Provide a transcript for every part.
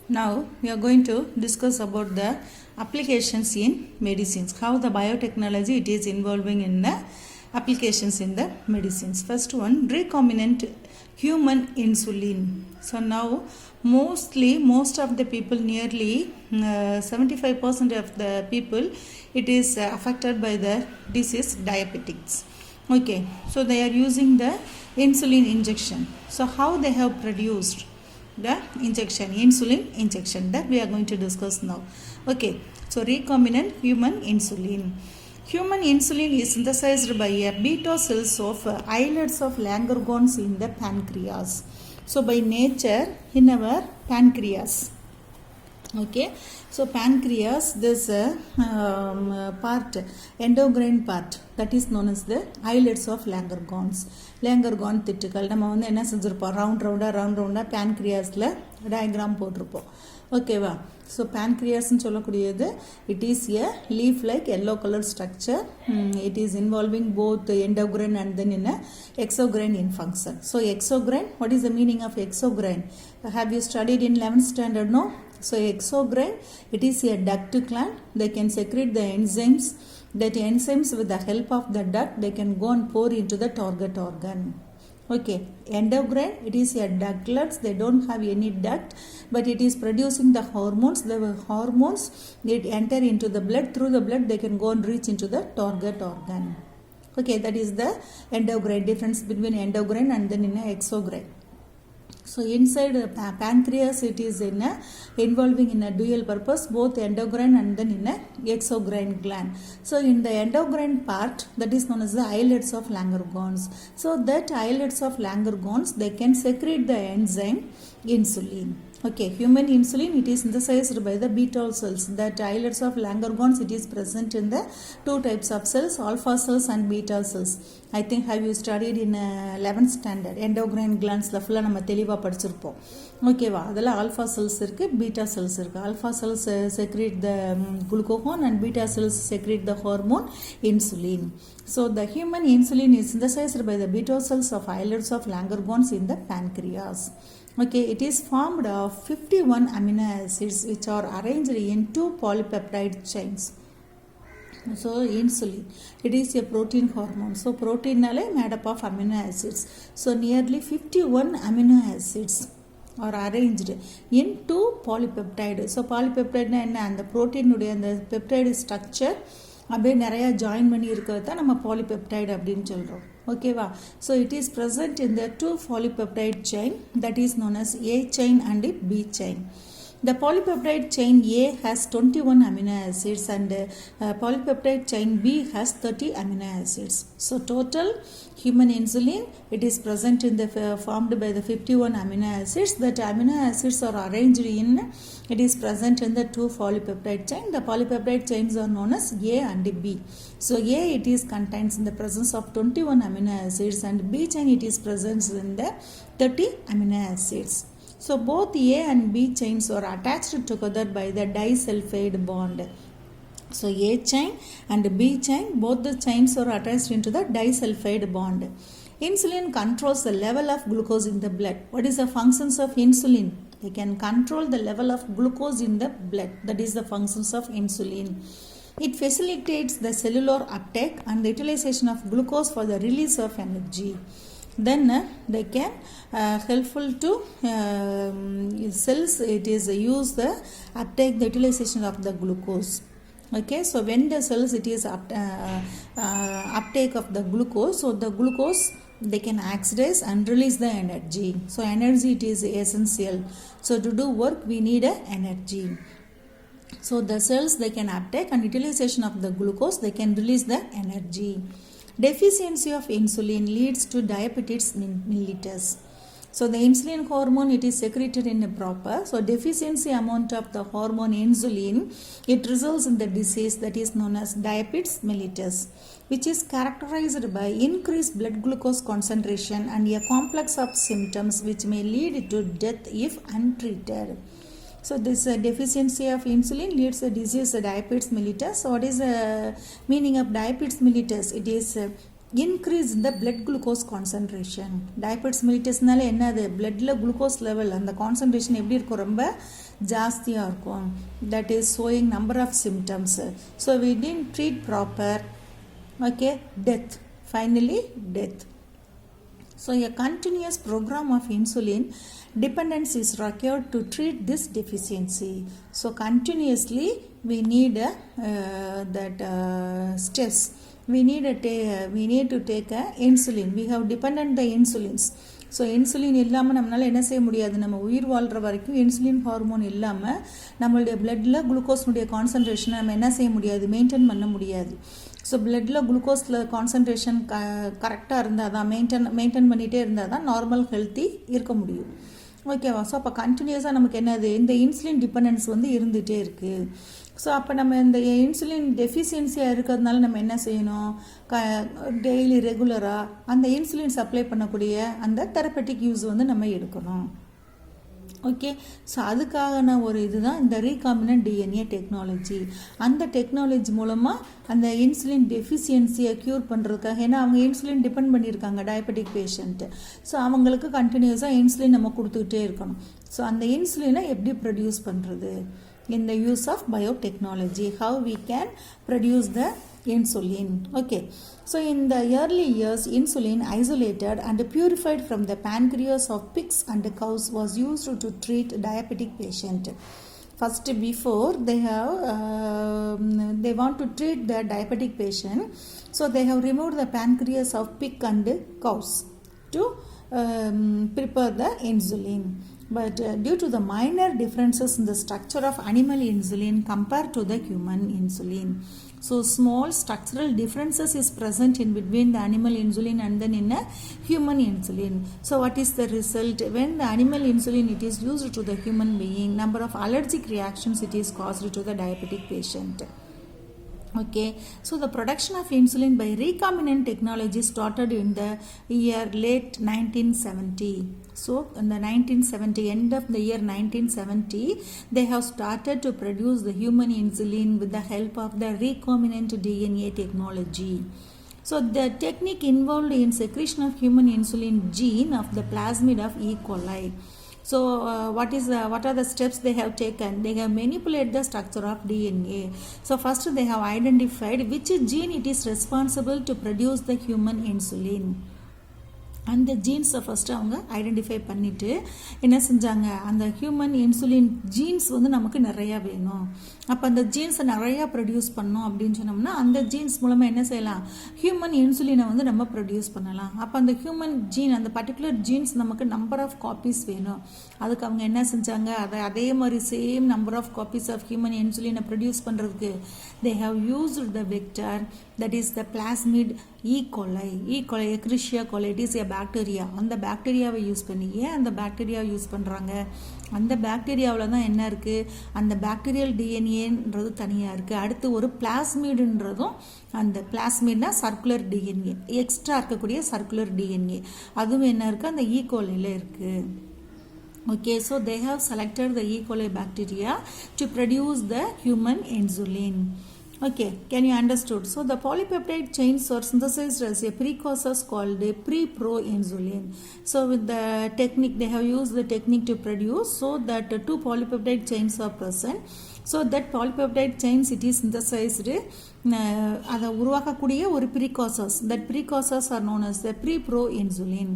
Now we are going to discuss about the applications in medicines. How the biotechnology it is involving in the applications in the medicines. First one, recombinant human insulin. So now most of the people, nearly 75% of the people, it is affected by the disease diabetics. Okay, so they are using the insulin injection. So how they have produced the insulin injection, that we are going to discuss now. Okay, so recombinant human insulin. Human insulin is synthesized by a beta cells of islets of Langerhans in the pancreas. So by nature in our pancreas. Okay, so pancreas, this part, endocrine part, that is known as the islets of Langerhans. Langerhans திட்டுக்கள் நம்ம வந்து என்ன செஞ்சிருப்போம், ரவுண்டா pancreasல diagram போட்டிருப்போம். ஓகேவா? So பேன்க்ரியாஸ்ன்னு சொல்லக்கூடியது, it is a leaf like yellow colour structure. It is involving both endocrine and then in exocrine in function. So exocrine, what is the meaning of exocrine? Have you studied in 11th standard? No? So exocrine, it is a duct gland. They can secrete the enzymes. That enzymes, with the help of the duct, they can go and pour into the target organ. Okay, endocrine, it is a ductlets. They don't have any duct, but it is producing the hormones. The hormones, they enter into the blood. Through the blood, they can go and reach into the target organ. Okay, that is the endocrine, difference between endocrine and then in exocrine. So inside the pancreas, it is involving in a dual purpose, both endocrine and then in a exocrine gland. So in the endocrine part, that is known as the islets of Langerhans. So that islets of Langerhans, they can secrete the enzyme insulin. Okay, human insulin, it is synthesized by the beta cells. That islets of Langerhans, it is present in the two types of cells, alpha cells and beta cells. I think have you studied in 11th standard, endocrine glands la fulla நம்ம தெளிவா படிச்சிருப்போம். ஓகேவா? அதல alpha cells இருக்கு, beta cells இருக்கு. Alpha cells secrete the glucagon and beta cells secrete the hormone insulin. So the human insulin is synthesized by the beta cells of islets of Langerhans in the pancreas. Okay, it is formed of 51 amino acids which are arranged in two polypeptide chains. So insulin, it is a protein hormone. So protein nale made up of amino acids. So nearly 51 amino acids are arranged in two polypeptide. So polypeptide na enna, and the protein ude and the peptide structure அப்படியே நிறைய join பண்ணி இருக்கிறது தான் நம்ம polypeptide அப்படின்னு சொல்கிறோம். ஓகேவா? So it is present in the two polypeptide chain, that is known as A chain and B chain. The polypeptide chain A has 21 amino acids and polypeptide chain B has 30 amino acids. So total human insulin, it is present in the formed by the 51 amino acids. That amino acids are arranged in, it is present in the two polypeptide chain. The polypeptide chains are known as A and B. So A, it is contains in the presence of 21 amino acids and B chain, it is present in the 30 amino acids. So both A and B chains are attached together by the disulfide bond. So A chain and B chain, both the chains are attached into the disulfide bond. Insulin controls the level of glucose in the blood. What is the functions of insulin? They can control the level of glucose in the blood. That is the functions of insulin. It facilitates the cellular uptake and the utilization of glucose for the release of energy. Then they can helpful to cells, it is use the uptake, the utilization of the glucose. Okay, so when the cells, it is uptake of the glucose, so the glucose, they can oxidize and release the energy. So energy, it is essential. So to do work, we need energy. So the cells, they can uptake and utilization of the glucose, they can release the energy. Deficiency of insulin leads to diabetes mellitus. So the insulin hormone, it is secreted in a proper. So deficiency amount of the hormone insulin, it results in the disease that is known as diabetes mellitus, which is characterized by increased blood glucose concentration and a complex of symptoms which may lead to death if untreated. So this deficiency of insulin leads to disease diabetes mellitus. So what is the meaning of diabetes mellitus? It is increase in the blood glucose concentration. Diabetes mellitusனால என்னது, bloodல glucose level அந்த concentration எப்படி இருக்கும், ரொம்ப ஜாஸ்தியாக இருக்கும். That is showing number of symptoms. So we didn't treat proper. Okay, death. Finally, death. So a continuous program of insulin dependence is required to treat this deficiency. So continuously we need steps. We need to take insulin. We have dependent the insulins. So insulin இல்லாமல் நம்மளால் என்ன செய்ய முடியாது. நம்ம உயிர் வாழ்கிற வரைக்கும் insulin hormone இல்லாமல் நம்மளுடைய பிளட்டில் குளுக்கோஸ்னுடைய கான்சன்ட்ரேஷனை நம்ம என்ன செய்ய முடியாது, மெயின்டைன் பண்ண முடியாது. ஸோ பிளட்டில் குளுக்கோஸில் கான்சன்ட்ரேஷன் கரெக்டாக இருந்தால் தான் மெயின்டைன் பண்ணிகிட்டே இருந்தால் தான் நார்மல் ஹெல்த்தி இருக்க முடியும். ஓகேவா? ஸோ அப்போ கண்டினியூஸாக நமக்கு என்னது, இந்த இன்சுலின் டிபெண்டன்ஸ் வந்து இருந்துகிட்டே இருக்குது. ஸோ அப்போ நம்ம இந்த இன்சுலின் டெஃபிஷியன்சியாக இருக்கிறதுனால நம்ம என்ன செய்யணும், டெய்லி ரெகுலராக அந்த இன்சுலின் சப்ளை பண்ணக்கூடிய அந்த தெரப்பட்டிக் யூஸ் வந்து நம்ம எடுக்கணும். ஓகே, ஸோ அதுக்கான ஒரு இதுதான் இந்த ரீகாம்பினன்ட் டிஎன்ஏ டெக்னாலஜி. அந்த டெக்னாலஜி மூலமாக அந்த இன்சுலின் டெஃபிஷியன்சியை க்யூர் பண்ணுறதுக்காக, ஏன்னா அவங்க இன்சுலின் டிபெண்ட் பண்ணியிருக்காங்க டயபெட்டிக் பேஷண்ட்டு. ஸோ அவங்களுக்கு கண்டினியூஸாக இன்சுலின் நம்ம கொடுத்துக்கிட்டே இருக்கணும். ஸோ அந்த இன்சுலினை எப்படி ப்ரொடியூஸ் பண்ணுறது, in the use of biotechnology, how we can produce the insulin. Okay, so in the early years, insulin isolated and purified from the pancreas of pigs and cows was used to treat diabetic patient. First, before they want to treat the diabetic patient, so they have removed the pancreas of pig and cows to prepare the insulin. But due to the minor differences in the structure of animal insulin compared to the human insulin, so small structural differences is present in between the animal insulin and then in a human insulin. So what is the result? When the animal insulin it is used to the human being, number of allergic reactions it is caused to the diabetic patient. Okay, so the production of insulin by recombinant technology started in the year late 1970. So in the 1970, end of the year 1970, they have started to produce the human insulin with the help of the recombinant DNA technology. So the technique involved in secretion of human insulin gene of the plasmid of E. coli. So what are the steps they have taken? They have manipulated the structure of DNA. So first they have identified which gene it is responsible to produce the human insulin. அந்த ஜீன்ஸை first அவங்க identify பண்ணிவிட்டு என்ன செஞ்சாங்க, அந்த human insulin jeans வந்து நமக்கு நிறையா வேணும். அப்போ அந்த ஜீன்ஸை நிறையா ப்ரொடியூஸ் பண்ணோம் அப்படின்னு சொன்னோம்னா அந்த ஜீன்ஸ் மூலமாக என்ன செய்யலாம், ஹியூமன் இன்சுலினை வந்து நம்ம ப்ரொடியூஸ் பண்ணலாம். அப்போ அந்த ஹியூமன் ஜீன், அந்த பர்டிகுலர் ஜீன்ஸ் நமக்கு நம்பர் ஆஃப் காப்பீஸ் வேணும். அதுக்கு அவங்க என்ன செஞ்சாங்க, அதே மாதிரி same number of copies of human இன்சுலினை ப்ரொடியூஸ் பண்ணுறதுக்கு they have used the vector, that is the plasmid E. coli. E. coli, Escherichia coli, it is a bacteria. அந்த பாக்டீரியாவை யூஸ் பண்ணி, ஏன் அந்த பாக்டீரியாவை யூஸ் பண்ணுறாங்க, அந்த பாக்டீரியாவில் தான் என்ன இருக்குது, அந்த பாக்டீரியல் டிஎன்ஏன்றது தனியாக இருக்குது. அடுத்து ஒரு பிளாஸ்மிடுன்றதும், அந்த பிளாஸ்மிட்னா சர்க்குலர் டிஎன்ஏ, எக்ஸ்ட்ரா இருக்கக்கூடிய சர்க்குலர் டிஎன்ஏ, அதுவும் என்ன இருக்குது, அந்த E. coliயில் இருக்குது. Okay, so they have selected the E. coli bacteria to produce the human insulin. Okay, can you understood? So the polypeptide chains are synthesized as a precursors called a pre-pro-insulin. So with the technique, they have used the technique to produce so that two polypeptide chains are present. So that polypeptide chains it is synthesized, அதை உருவாக்கக்கூடிய ஒரு precursors. That precursors are known as the pre-pro-insulin,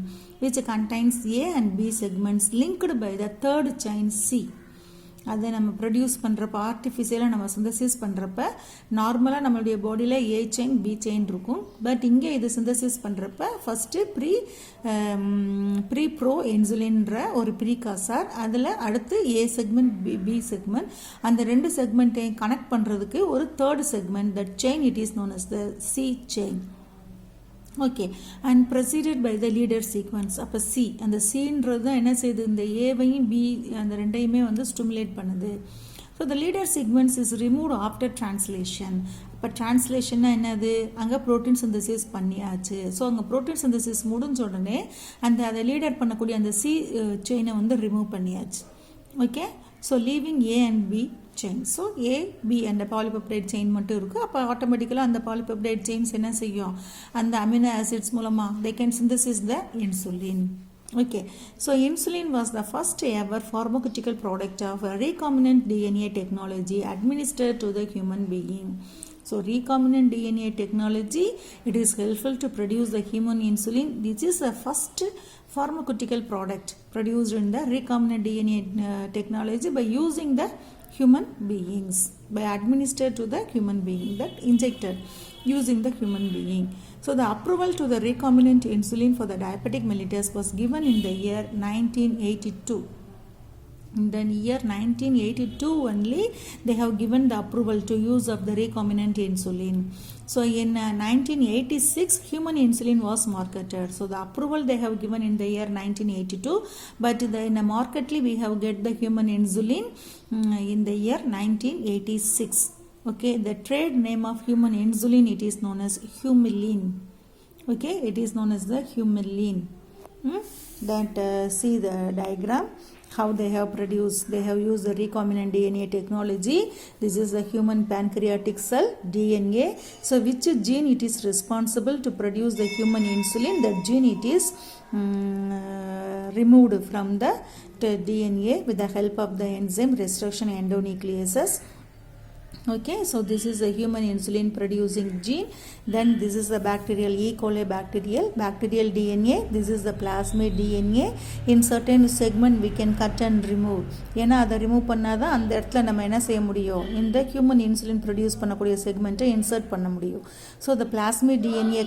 which contains A and B segments linked by the third chain C. அதை நம்ம produce பண்ணுறப்ப, ஆர்டிஃபிஷியலாக நம்ம synthesis பண்ணுறப்ப, நார்மலாக நம்மளுடைய பாடியில் A செயின் B செயின் இருக்கும். பட் இங்கே இது சிந்தசிஸ் பண்ணுறப்ப ஃபஸ்ட்டு ப்ரீ ப்ரோ இன்சுலின்ற ஒரு ப்ரீகாசர், அதில் அடுத்து A செக்மெண்ட் B செக்மெண்ட், அந்த ரெண்டு செக்மெண்ட்டையும் கனெக்ட் பண்ணுறதுக்கு ஒரு third segment, that chain it is known as the C chain. Okay, and preceded by the leader sequence. அப்போ சி, அந்த சின்றது தான் என்ன செய்யுது, இந்த ஏவையும் பி அந்த ரெண்டையுமே வந்து ஸ்டிமுலேட் பண்ணுது. So the leader sequence is remove after translation. இப்போ டிரான்ஸ்லேஷன்னா என்னது, அங்கே ப்ரோட்டீன் சிந்தசிஸ் பண்ணியாச்சு. ஸோ அங்கே ப்ரோட்டீன் சிந்தசிஸ் முடிஞ்ச உடனே அதை லீடர் பண்ணக்கூடிய அந்த சி செயினை வந்து ரிமூவ் பண்ணியாச்சு. Okay, so leaving A and B chain. So A, B and polypeptide chain மட்டும் இருக்குது. அப்போ ஆட்டோமேட்டிக்கலாக அந்த polypeptide chains என்ன செய்யும், அந்த அமினோ ஆசிட்ஸ் மூலமாக they can synthesize the insulin. Okay, so insulin was the first ever pharmaceutical product of a recombinant DNA technology administered to the human being. So recombinant DNA technology, it is helpful to produce the human insulin. This is the first pharmaceutical product produced in the recombinant DNA technology by using the human beings, by administered to the human being, that injected using the human being. So the approval to the recombinant insulin for the diabetic mellitus was given in the year 1982. In the year 1982 only they have given the approval to use of the recombinant insulin. So in 1986 human insulin was marketed. So the approval they have given in the year 1982, but in a marketly we have get the human insulin in the year 1986. Okay, the trade name of human insulin, it is known as Humulin. Okay, it is known as the Humulin. That see the diagram, how they have produced. They have used the recombinant DNA technology. This is the human pancreatic cell DNA. So which gene it is responsible to produce the human insulin? That gene it is removed from the DNA with the help of the enzyme restriction endonucleases. Okay, so this is the human insulin producing gene. Then this is the bacterial E. coli bacterial DNA. This is the plasmid DNA. In certain segment we can cut and remove. ஏன்னா அதை remove பண்ணாதான் அந்த இடத்துல நம்ம என்ன செய்ய முடியும், இந்த ஹியூமன் இன்சுலின் ப்ரொடியூஸ் பண்ணக்கூடிய செக்மெண்ட்டை இன்சர்ட் பண்ண முடியும். So the plasmid DNA